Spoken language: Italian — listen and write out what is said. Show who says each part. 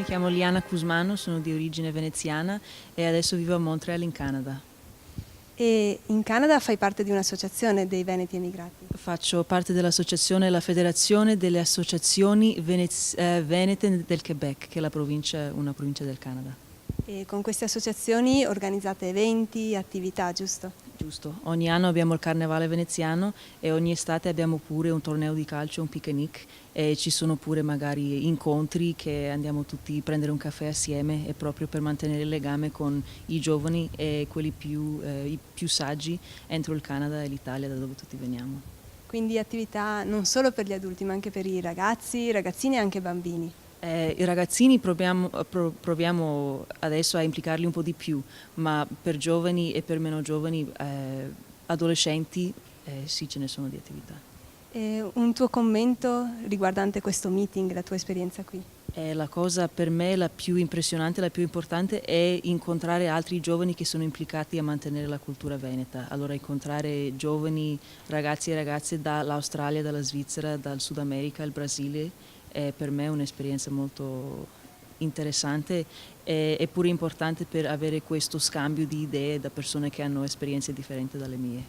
Speaker 1: chiamo Liana Cusmano, sono di origine veneziana e adesso vivo a Montreal in Canada.
Speaker 2: E in Canada fai parte di un'associazione dei Veneti emigrati.
Speaker 1: Faccio parte dell'associazione, la Federazione delle Associazioni Venete del Quebec, che è una provincia del Canada.
Speaker 2: E con queste associazioni organizzate eventi, attività, giusto?
Speaker 1: Giusto, ogni anno abbiamo il carnevale veneziano e ogni estate abbiamo pure un torneo di calcio, un picnic e ci sono pure magari incontri che andiamo tutti a prendere un caffè assieme e proprio per mantenere il legame con i giovani e quelli i più saggi entro il Canada e l'Italia da dove tutti veniamo.
Speaker 2: Quindi attività non solo per gli adulti ma anche per i ragazzi, ragazzini e anche bambini.
Speaker 1: I ragazzini proviamo adesso a implicarli un po' di più, ma per giovani e per meno giovani, adolescenti, sì, ce ne sono di attività.
Speaker 2: E un tuo commento riguardante questo meeting, la tua esperienza qui?
Speaker 1: La cosa per me la più impressionante, la più importante è incontrare altri giovani che sono implicati a mantenere la cultura veneta. Allora incontrare giovani ragazzi e ragazze dall'Australia, dalla Svizzera, dal Sud America, il Brasile, è per me un'esperienza molto interessante e pure importante per avere questo scambio di idee da persone che hanno esperienze differenti dalle mie.